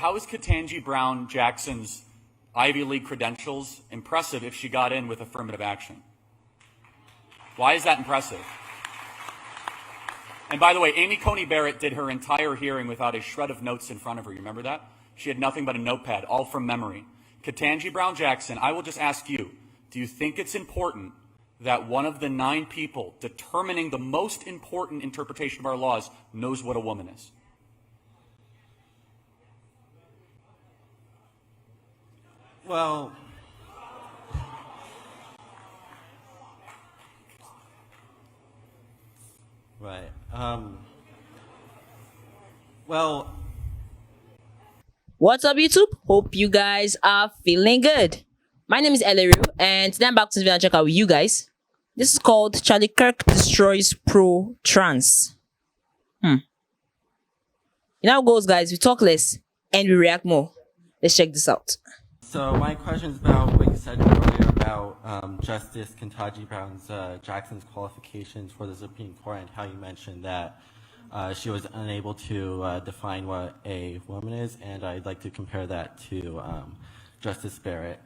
how is Ketanji Brown Jackson's Ivy League credentials impressive if she got in with affirmative action? Why is that impressive? And by the way, Amy Coney Barrett did her entire hearing without a shred of notes in front of her. You remember that? She had nothing but a notepad, all from memory. Ketanji Brown Jackson, I will just ask you, do you think it's important that one of the 9 people determining the most important interpretation of our laws knows what a woman is? Well, right. Well, what's up, YouTube? Hope you guys are feeling good. My name is Eleru, and today I'm back to the video and check out with you guys. This is called Charlie Kirk Destroys Pro-Trans. You know how it goes, guys. We talk less and we react more. Let's check this out. so my question is about what you said earlier about Justice Ketanji Brown Jackson's qualifications for the Supreme Court, and how you mentioned that she was unable to define what a woman is, and I'd like to compare that to Justice Barrett.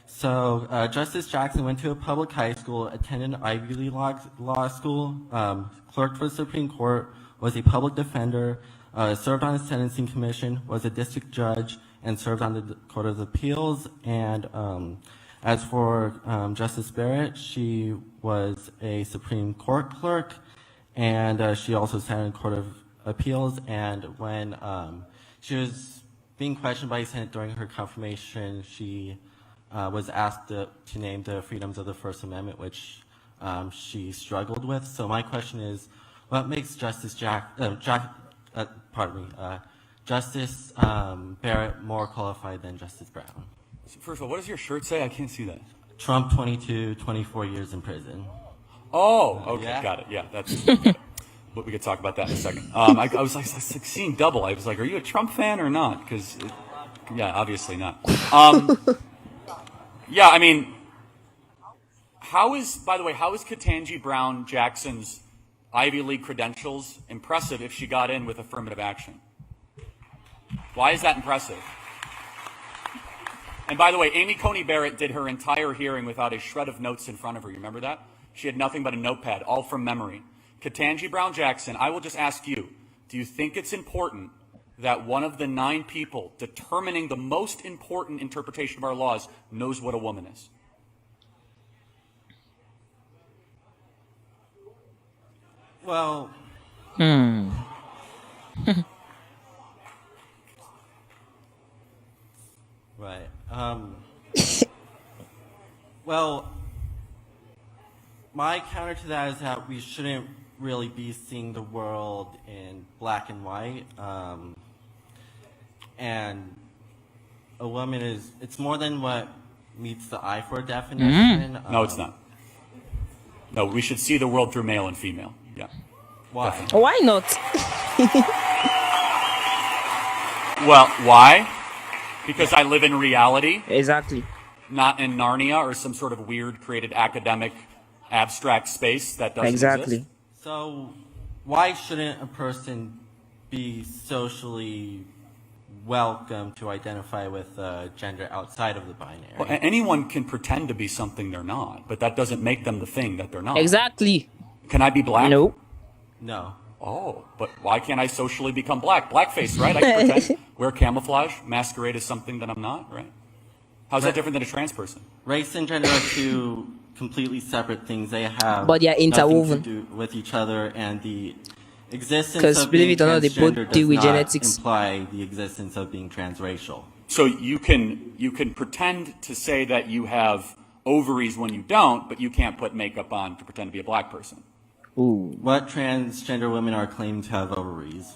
So Justice Jackson went to a public high school, attended an Ivy League law school, clerked for the Supreme Court, was a public defender, served on the Sentencing Commission, was a district judge, and served on the Court of Appeals. And as for Justice Barrett, she was a Supreme Court clerk, and she also sat in the Court of Appeals. And when she was being questioned by the Senate during her confirmation, she was asked to name the freedoms of the First Amendment, which she struggled with. So my question is, what makes Justice Justice Barrett more qualified than Justice Brown? First of all, what does your shirt say? I can't see that. Trump 24 years in prison. Oh, okay, Yeah. got it. Yeah, that's. But we could talk about that in a second. I was like seeing double. I was like, are you a Trump fan or not? Because, yeah, obviously not. Yeah, I mean, by the way, how is Ketanji Brown Jackson's Ivy League credentials impressive if she got in with affirmative action? Why is that impressive? And by the way, Amy Coney Barrett did her entire hearing without a shred of notes in front of her. You remember that? She had nothing but a notepad, all from memory. Ketanji Brown Jackson, I will just ask you, do you think it's important that one of the 9 people determining the most important interpretation of our laws knows what a woman is? Well, right. Well, my counter to that is that we shouldn't really be seeing the world in black and white. And a woman it's more than what meets the eye for a definition. No, it's not. No, we should see the world through male and female. Yeah. Why? Definitely. Why not? Well, why? Because I live in reality, Exactly. not in Narnia or some sort of weird created academic abstract space that doesn't Exactly. exist. So, why shouldn't a person be socially welcome to identify with gender outside of the binary? Well, anyone can pretend to be something they're not, but that doesn't make them the thing that they're not. Exactly. Can I be black? No. No. Oh, but why can't I socially become black? Blackface, right? I can pretend, wear camouflage, masquerade as something that I'm not, right? How's that different than a trans person? Race and gender are two completely separate things. They have But they are interwoven. nothing to do with each other, and the existence 'Cause of believe being it or not, they both transgender deal does with not genetics. imply the existence of being transracial. So you can pretend to say that you have ovaries when you don't, but you can't put makeup on to pretend to be a black person. Ooh. What transgender women are claiming to have ovaries?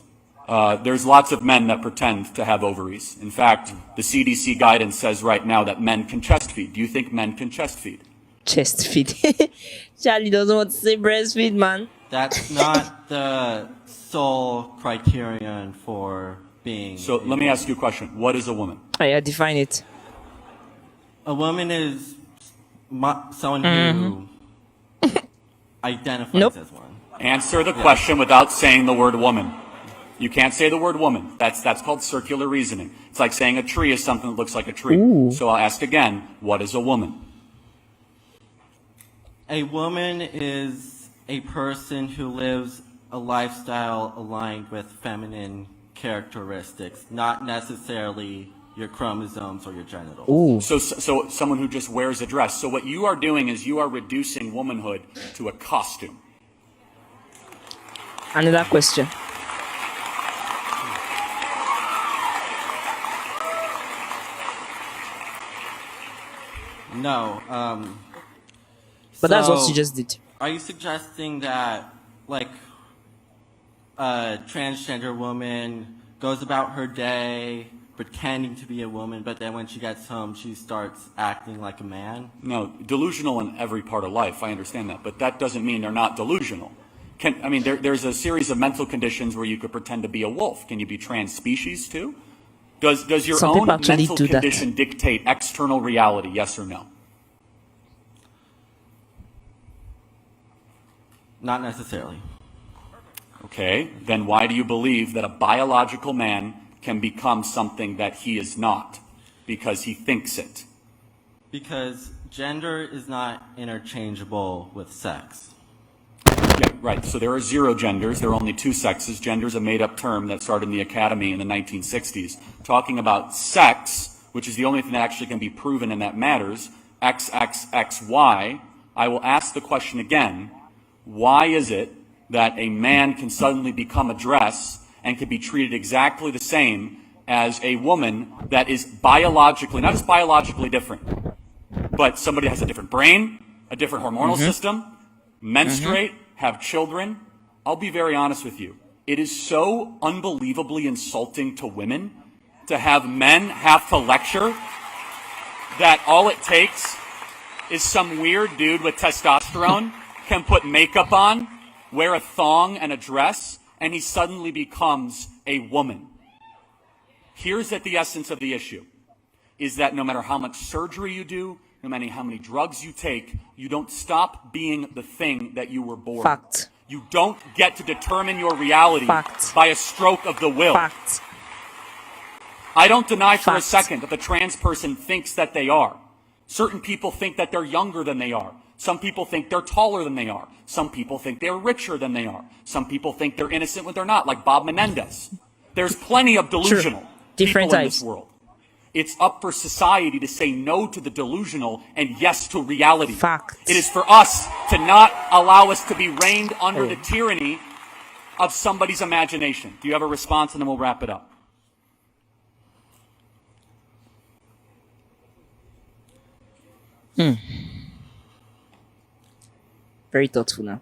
There's lots of men that pretend to have ovaries. In fact, the CDC guidance says right now that men can chest feed. Do you think men can chest feed? Chest feed. Charlie doesn't want to say breastfeed, man. That's not the sole criterion for being. So let me ask you a question. What is a woman? Oh, yeah, define it. A woman is someone who identifies Nope. as one. Answer the question without saying the word woman. You can't say the word woman. That's called circular reasoning. It's like saying a tree is something that looks like a tree. Ooh. So I'll ask again, what is a woman? A woman is a person who lives a lifestyle aligned with feminine characteristics, not necessarily your chromosomes or your genitals. Ooh. So someone who just wears a dress. So what you are doing is you are reducing womanhood to a costume. Another question. No. But that's what so she just did. Are you suggesting that, like, a transgender woman goes about her day pretending to be a woman, but then when she gets home, she starts acting like a man? No, delusional in every part of life. I understand that, but that doesn't mean they're not delusional. There's a series of mental conditions where you could pretend to be a wolf. Can you be trans species too? Does your Some own people actually mental do that. condition dictate external reality? Yes or no? Not necessarily. Okay, then why do you believe that a biological man can become something that he is not? Because he thinks it. Because gender is not interchangeable with sex. Yeah, right. So there are 0 genders. There are only 2 sexes. Gender is a made-up term that started in the academy in the 1960s. Talking about sex, which is the only thing that actually can be proven and that matters, XXXY, I will ask the question again, why is it that a man can suddenly become a dress and can be treated exactly the same as a woman that is biologically, not just biologically different, but somebody has a different brain, a different hormonal system, menstruate, have children? I'll be very honest with you. It is so unbelievably insulting to women to have men have to lecture that all it takes is some weird dude with testosterone can put makeup on, wear a thong and a dress, and he suddenly becomes a woman. Here's at the essence of the issue, is that no matter how much surgery you do, no matter how many drugs you take, you don't stop being the thing that you were born. Fact. You don't get to determine your reality Fact. by a stroke of the will. Fact. I don't deny for a Fact. second that the trans person thinks that they are. Certain people think that they're younger than they are. Some people think they're taller than they are. Some people think they're richer than they are. Some people think they're innocent when they're not, like Bob Menendez. There's plenty of delusional Different people in types. this world. It's up for society to say no to the delusional and yes to reality. Fact. It is for us to not allow us to be reigned under the tyranny of somebody's imagination. Do you have a response? And then we'll wrap it up. Very thoughtful now.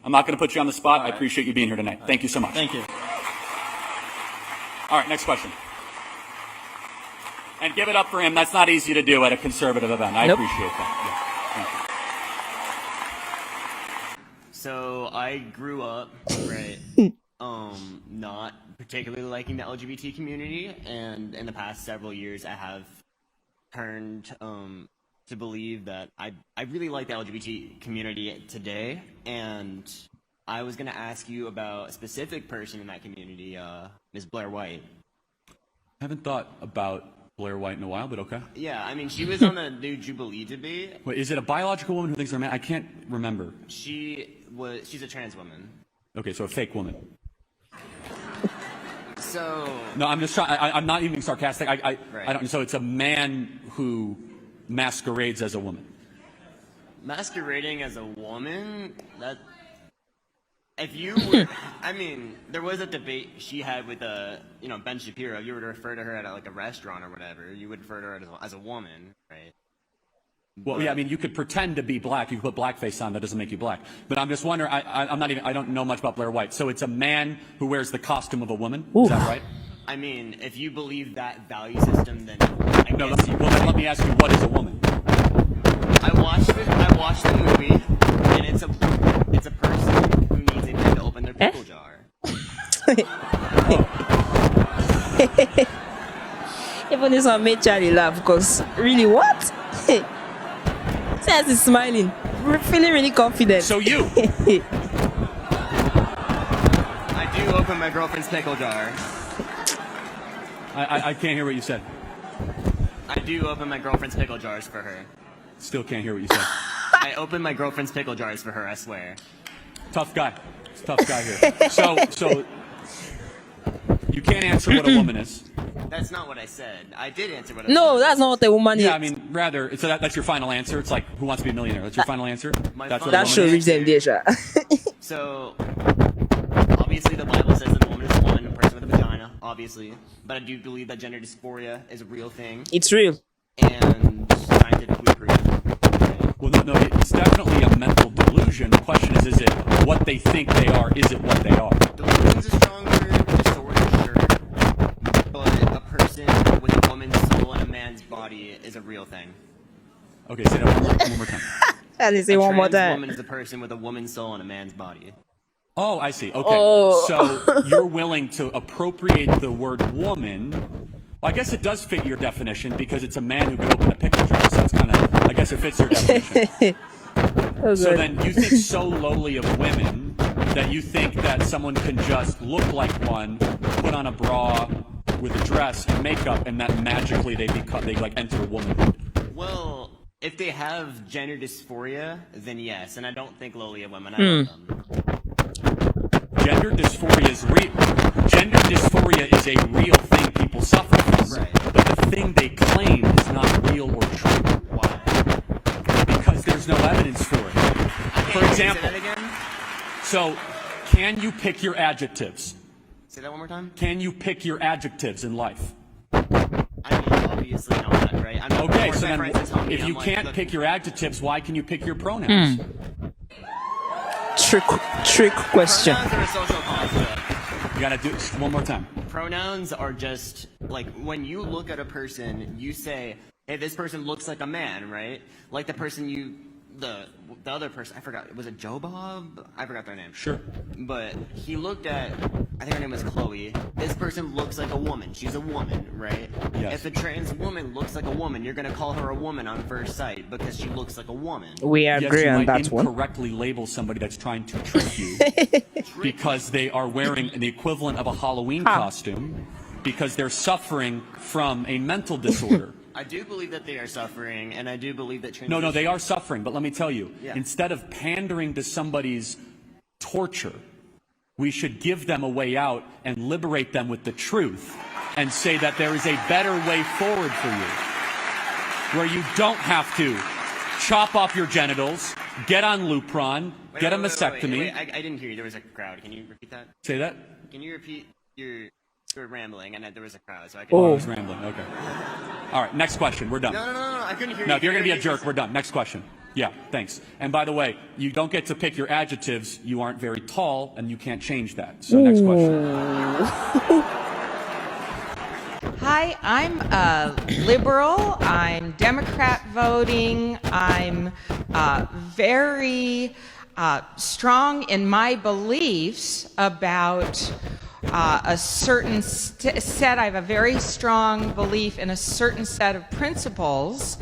I'm not going to put you on the spot. I appreciate you being here tonight. Thank you so much. Thank you. All right, next question. And give it up for him. That's not easy to do at a conservative event. I Nope. appreciate that. Yeah, thank you. So I grew up, right, not particularly liking the LGBT community, and in the past several years I have turned to believe that I really like the LGBT community today, and I was going to ask you about a specific person in that community, Ms. Blair White. I haven't thought about Blair White in a while, but okay. Yeah, I mean, she was on the new Jubilee debate. Wait, is it a biological woman who thinks they're a man? I can't remember. She's a trans woman. Okay, so a fake woman. So No, I'm just trying. I'm not even sarcastic. I Right. don't. So it's a man who masquerades as a woman. masquerading as a woman, that if you were, I mean, there was a debate she had with Ben Shapiro. If you were to refer to her at like a restaurant or whatever, you would refer to her as a woman, right? Well, yeah, I mean, you could pretend to be black. You could put blackface on. That doesn't make you black. But I'm just wondering. I don't know much about Blair White. So it's a man who wears the costume of a woman. Ooh. Is that right? I mean, if you believe that value system, then I No. guess Well, then let me ask you, what is a woman? I watched the movie, and it's a person who needs a man to open their pickle jar. Even this one made Charlie laugh because really what? Says he's smiling. I'm feeling really confident. So you. I do open my girlfriend's pickle jar. I can't hear what you said. I do open my girlfriend's pickle jars for her. Still can't hear what you said. I open my girlfriend's pickle jars for her, I swear. Tough guy. Tough guy here. So you can't answer what a woman is. That's not what I said. I did answer what I No, said. that's not what a woman is. Yeah, I mean, rather, so that's your final answer. It's like, who wants to be a millionaire? That's your final answer? My That's what final a That woman should is? reach them there, sha. So, obviously the Bible says that a woman is a woman, a person with a vagina, obviously. But I do believe that gender dysphoria is a real thing. It's real. And scientifically proven. Well, no, it's definitely a mental delusion. The question is it what they think they are? Is it what they are? Delusion's a strong word, disorder, sure. But a person with a woman's soul and a man's body is a real thing. Okay, say that one more time. Let me say A one more trans time. woman is a person with a woman's soul and a man's body. Oh, I see. Okay. Oh. So you're willing to appropriate the word woman. Well, I guess it does fit your definition because it's a man who could open a pickle jar. So that's kind of, I guess it fits your definition. So then you think so lowly of women that you think that someone can just look like one, put on a bra with a dress and makeup, and that magically they like enter womanhood. Well, if they have gender dysphoria, then yes. And I don't think lowly of women. I love them. Gender dysphoria is real. Gender dysphoria is a real thing people suffer from. Right. But the thing they claim is not real or true. Why? Because there's no evidence for it. For example, Say that again? so can you pick your adjectives? Say that one more time? Can you pick your adjectives in life? I mean, obviously not, right? I'm Okay, more so my then friends that tell me, if I'm you like, can't look, pick your adjectives, why can you pick your pronouns? Trick question. Pronouns are a social construct. You gotta do it one more time. Pronouns are just, like, when you look at a person, you say, hey, this person looks like a man, right? Like the person the other person, I forgot, was it Joe Bob? I forgot their name. Sure. But he looked at, I think her name was Chloe. This person looks like a woman. She's a woman, right? Yes. If a trans woman looks like a woman, you're going to call her a woman on first sight because she looks like a woman. We Yes, agree you on might that one. incorrectly label somebody that's trying to trick you because they are wearing the equivalent of a Halloween costume because they're suffering from a mental disorder. I do believe that they are suffering, and I do believe that trans No, they are suffering, but let me tell you, Yeah. instead of pandering to somebody's torture, we should give them a way out and liberate them with the truth and say that there is a better way forward for you, where you don't have to chop off your genitals, get on Lupron, get a mastectomy. Wait, I didn't hear you. There was a crowd. Can you repeat that? Say that? Can you repeat you were rambling, and there was a crowd, so I I couldn't. was rambling. Okay. All right, next question. We're done. No, I couldn't hear you. No, if you're going to be a Can you jerk, we're done. Next question. Yeah, thanks. And by the way, you don't get to pick your adjectives. You aren't very tall, and you can't change that. So next question. Hi, I'm liberal. I'm Democrat voting. I'm very strong in my beliefs about a certain set. I have a very strong belief in a certain set of principles.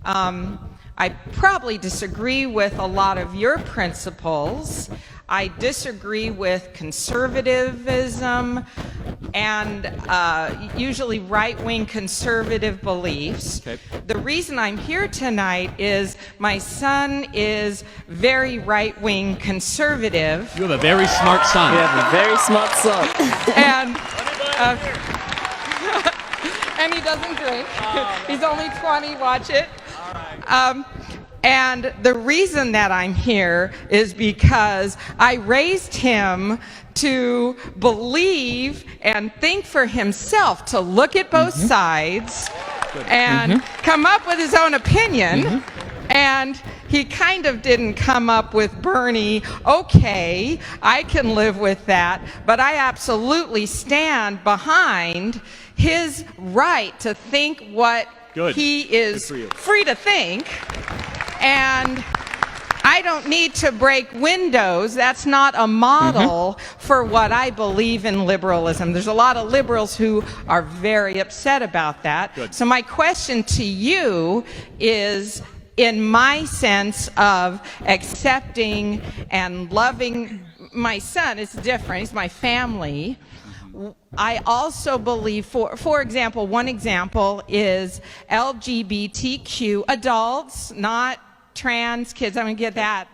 I probably disagree with a lot of your principles. I disagree with conservatism and usually right-wing conservative beliefs. Okay. The reason I'm here tonight is my son is very right-wing conservative, You have a very smart son. You have a very smart son. and and he doesn't drink. He's only 20. Watch it. And the reason that I'm here is because I raised him to believe and think for himself, to look at both sides and come up with his own opinion. And he kind of didn't come up with Bernie, okay, I can live with that, but I absolutely stand behind his right to think what Good. he is Good for you. free to think. And I don't need to break windows. That's not a model for what I believe in liberalism. There's a lot of liberals who are very upset about that. Good. So my question to you is, in my sense of accepting and loving my son. It's different. He's my family. I also believe, for example, one example is LGBTQ adults, not trans kids. I'm going to get that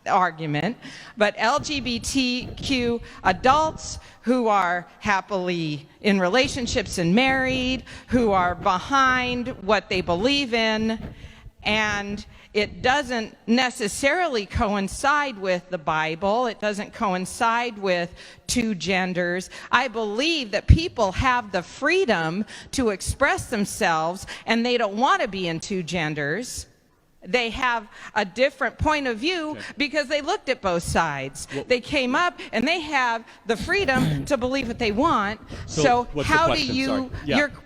argument, but LGBTQ adults who are happily in relationships and married, who are behind what they believe in, and it doesn't necessarily coincide with the Bible. It doesn't coincide with two genders. I believe that people have the freedom to express themselves, and they don't want to be in two genders. They have a different point of view because they looked at both sides. They came up and they have the freedom to believe what they want. So how do you,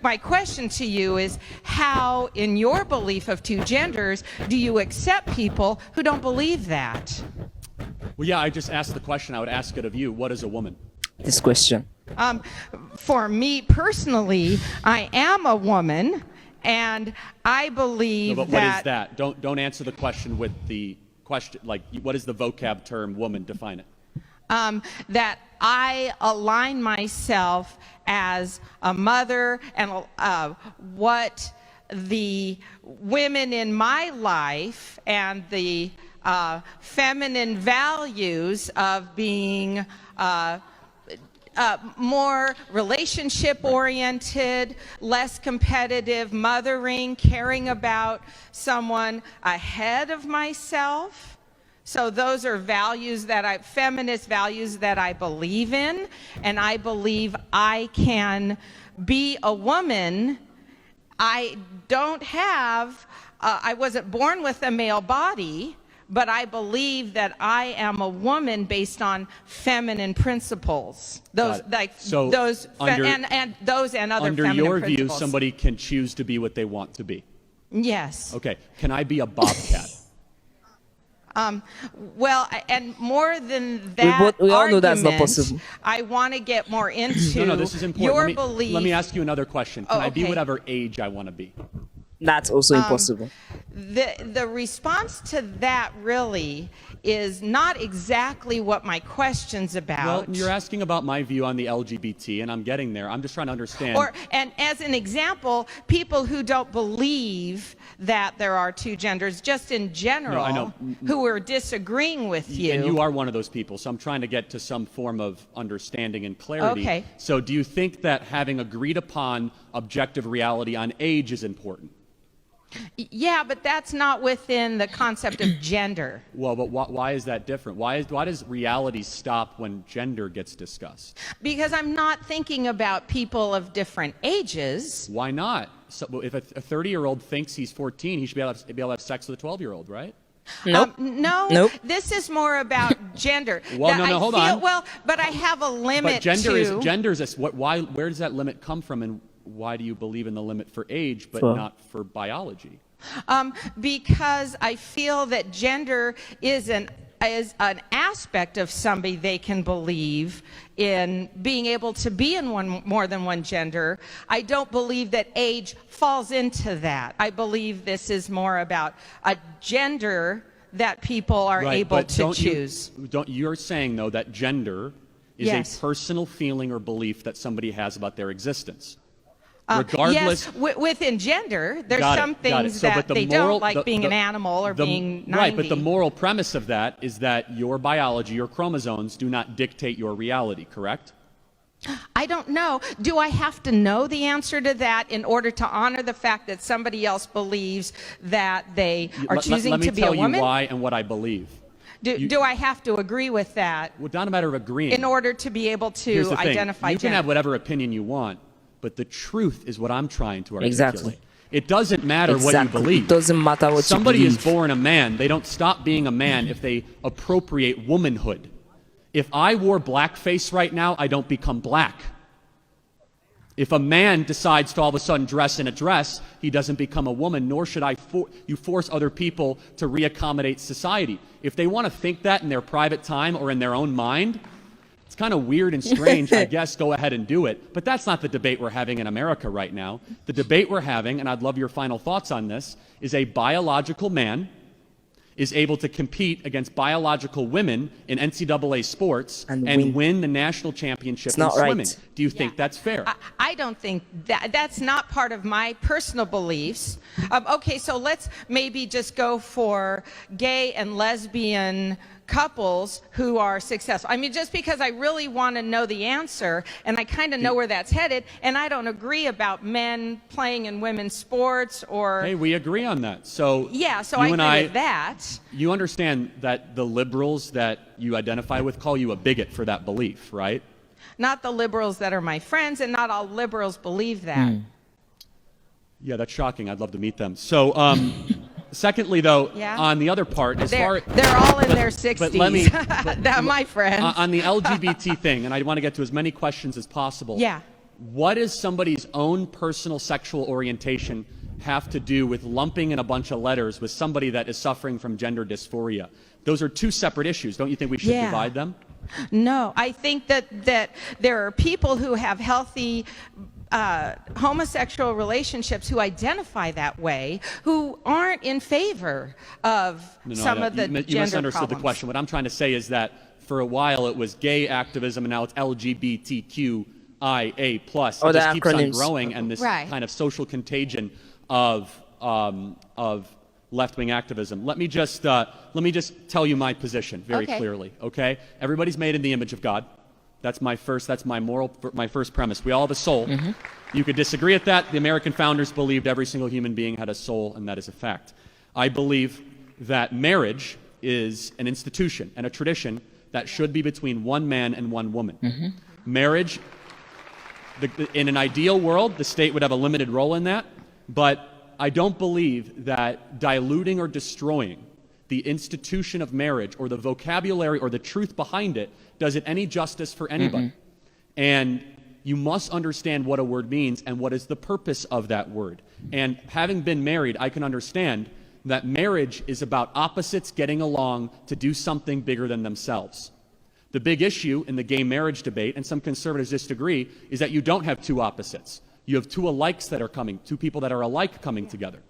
my question to you is, how in your belief of two genders do you accept people who don't believe that? Well, yeah, I just asked the question. I would ask it of you. What is a woman? This question. For me personally, I am a woman. And I believe but what is that? Don't answer the question with the question, like, what is the vocab term woman? Define it. That I align myself as a mother, and what the women in my life and the feminine values of being more relationship-oriented, less competitive, mothering, caring about someone ahead of myself. So those are values that feminist values that I believe in, and I believe I can be a woman. I don't have, I wasn't born with a male body, but I believe that I am a woman based on feminine principles. Those like so those and those and other feminine your principles. view, somebody can choose to be what they want to be. Yes. Okay. Can I be a bobcat? Well, and more than that, we all know that's not possible. I want to get more into No, this is important. your belief. Let me ask you another question. Can I be whatever age I want to be? That's also impossible. The response to that really is not exactly what my question's about. Well, you're asking about my view on the LGBT, and I'm getting there. I'm just trying to understand. And as an example, people who don't believe that there are two genders, just in general, I know. who are disagreeing with you. And you are one of those people, so I'm trying to get to some form of understanding and clarity. Okay. So do you think that having agreed upon objective reality on age is important? Yeah, but that's not within the concept of gender. Well, but why is that different? Why does reality stop when gender gets discussed? Because I'm not thinking about people of different ages. Why not? So if a 30-year-old thinks he's 14, he should be able to have sex with a 12-year-old, right? Nope. No, Nope. This is more about gender. Well, no, hold on. Well, but I have a limit But gender is where does that limit come from, and why do you believe in the limit for age but not for biology? Because I feel that gender is an aspect of somebody they can believe in being able to be in more than one gender. I don't believe that age falls into that. I believe this is more about a gender that people are able to choose. You're saying, though, that gender is a personal feeling or belief that somebody has about their existence. Regardless, yes, within gender, there's some things that they don't, like being an animal or being 90. Right, but the moral premise of that is that your biology, your chromosomes, do not dictate your reality, correct? I don't know. Do I have to know the answer to that in order to honor the fact that somebody else believes that they are choosing to be a woman? Let me tell you why and what I believe. Do I have to agree with that? Well, not a matter of agreeing. In order to be able to identify you gender. can have whatever opinion you want, but the truth is what I'm trying to articulate. Exactly. It doesn't matter what you believe. It doesn't matter what Somebody you is believe. born a man. They don't stop being a man if they appropriate womanhood. If I wore blackface right now, I don't become black. If a man decides to all of a sudden dress in a dress, he doesn't become a woman, nor should you force other people to reaccommodate society. If they want to think that in their private time or in their own mind, it's kind of weird and strange. I guess go ahead and do it. But that's not the debate we're having in America right now. The debate we're having, and I'd love your final thoughts on this, is a biological man is able to compete against biological women in NCAA sports and win the national championship in swimming. Right. Do you think that's fair? I don't think that's not part of my personal beliefs. Okay, so let's maybe just go for gay and lesbian couples who are successful. I mean, just because I really want to know the answer, and I kind of know where that's headed, and I don't agree about men playing in women's sports or... Hey, we agree on that. So Yeah, so you I and agree with that. You understand that the liberals that you identify with call you a bigot for that belief, right? Not the liberals that are my friends, and not all liberals believe that. Yeah, that's shocking. I'd love to meet them. So, secondly, though, Yeah. on the other part, as far They're all in their 60s. but let me They're my friends. on the LGBT thing, and I want to get to as many questions as possible. Yeah. What does somebody's own personal sexual orientation have to do with lumping in a bunch of letters with somebody that is suffering from gender dysphoria? Those are two separate issues. Don't you think we should Yeah. divide them? No, I think that there are people who have healthy homosexual relationships who identify that way, who aren't in favor of some of the you gender misunderstood problems. the question. What I'm trying to say is that for a while it was gay activism, and now it's LGBTQIA+. Oh, It the just keeps on acronyms. growing, and this Right. kind of social contagion of left-wing activism. Let me just tell you my position very Okay. clearly. Okay, everybody's made in the image of God. That's my first premise. We all have a soul. You could disagree with that. The American founders believed every single human being had a soul, and that is a fact. I believe that marriage is an institution and a tradition that should be between one man and one woman. Marriage, in an ideal world, the state would have a limited role in that, but I don't believe that diluting or destroying the institution of marriage or the vocabulary or the truth behind it does it any justice for anybody. And you must understand what a word means and what is the purpose of that word. And having been married, I can understand that marriage is about opposites getting along to do something bigger than themselves. The big issue in the gay marriage debate, and some conservatives disagree, is that you don't have two opposites. You have two alikes that are coming, two people that are alike coming together.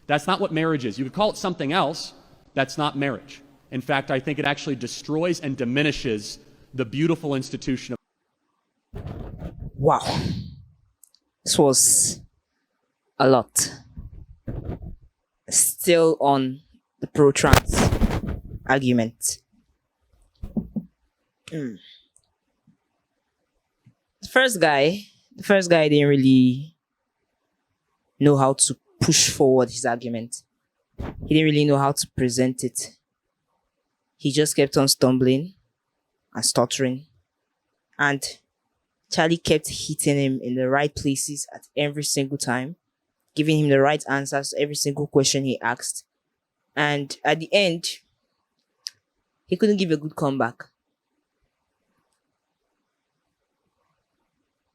That's not what marriage is. You could call it something else. That's not marriage. In fact, I think it actually destroys and diminishes the beautiful institution of Wow. This was a lot. Still on the pro-trans argument. The first guy didn't really know how to push forward his argument. He didn't really know how to present it. He just kept on stumbling and stuttering. And Charlie kept hitting him in the right places at every single time, giving him the right answers to every single question he asked. And at the end, he couldn't give a good comeback.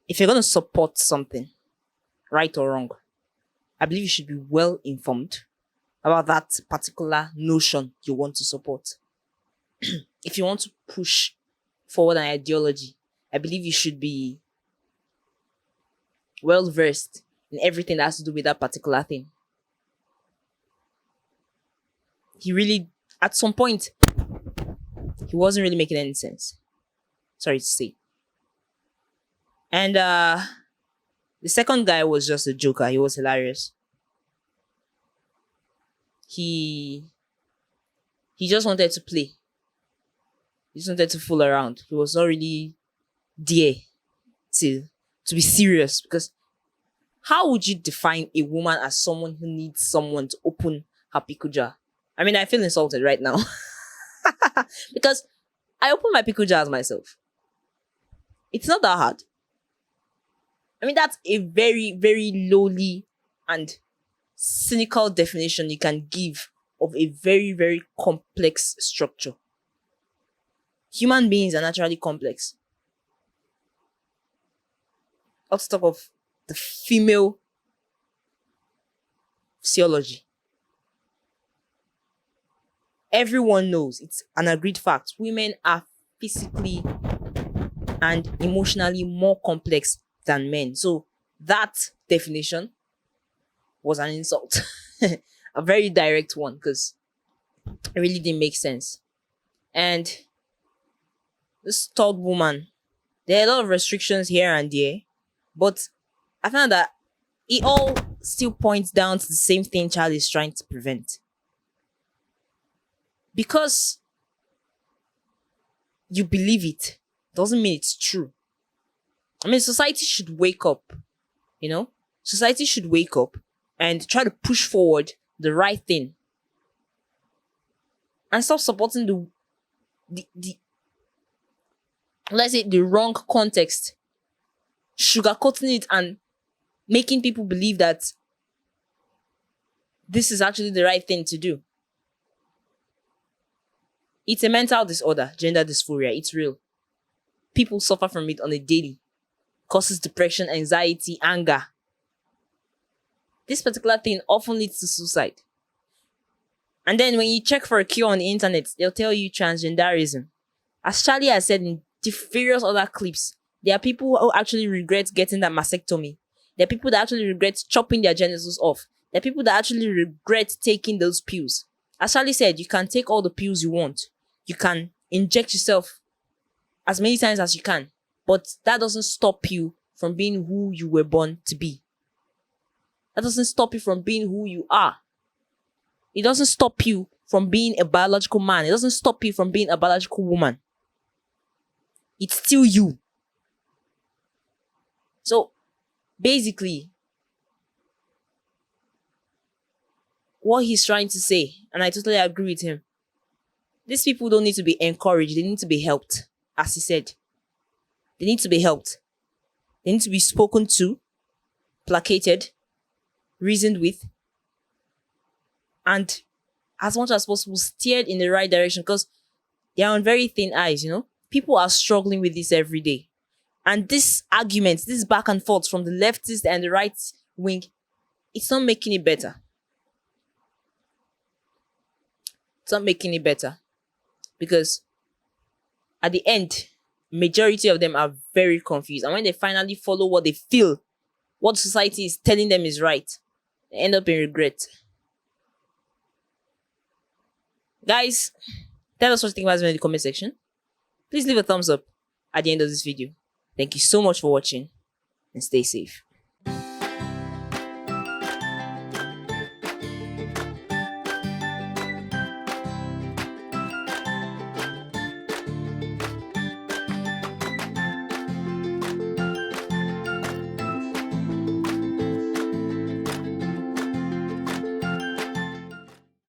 If you're going to support something, right or wrong, I believe you should be well informed about that particular notion you want to support. If you want to push forward an ideology, I believe you should be well versed in everything that has to do with that particular thing. He really, at some point, he wasn't really making any sense. Sorry to say. And the second guy was just a joker. He was hilarious. He just wanted to play. He just wanted to fool around. He was not really there to be serious, because how would you define a woman as someone who needs someone to open her pickle jar? I mean, I feel insulted right now because I open my pickle jars myself. It's not that hard. I mean, that's a very, very lowly and cynical definition you can give of a very, very complex structure. Human beings are naturally complex. Let's talk of the female physiology. Everyone knows, it's an agreed fact, women are physically and emotionally more complex than men. So that definition was an insult. A very direct one, because it really didn't make sense. And this third woman, there are a lot of restrictions here and there, but I found that it all still points down to the same thing Charlie is trying to prevent. Because you believe it doesn't mean it's true. I mean, society should wake up, you know? Society should wake up and try to push forward the right thing. And stop supporting the let's say the wrong context, sugarcoating it and making people believe that this is actually the right thing to do. It's a mental disorder, gender dysphoria. It's real. People suffer from it on a daily. Causes depression, anxiety, anger. This particular thing often leads to suicide. And then when you check for a cure on the internet, they'll tell you transgenderism. As Charlie has said in various other clips, there are people who actually regret getting that mastectomy. There are people that actually regret chopping their genitals off. There are people that actually regret taking those pills. As Charlie said, you can take all the pills you want. You can inject yourself as many times as you can. But that doesn't stop you from being who you were born to be. That doesn't stop you from being who you are. It doesn't stop you from being a biological man. It doesn't stop you from being a biological woman. It's still you. So, basically, what he's trying to say, and I totally agree with him, these people don't need to be encouraged. They need to be helped, as he said. They need to be helped. They need to be spoken to, placated, reasoned with, and as much as possible steered in the right direction, because they are on very thin ice, you know. People are struggling with this every day. And this argument, this back and forth from the leftist and the right wing, it's not making it better. It's not making it better. Because at the end, majority of them are very confused. And when they finally follow what they feel, what society is telling them is right, they end up in regret. Guys, tell us what you think about it in the comment section. Please leave a thumbs up at the end of this video. Thank you so much for watching and stay safe.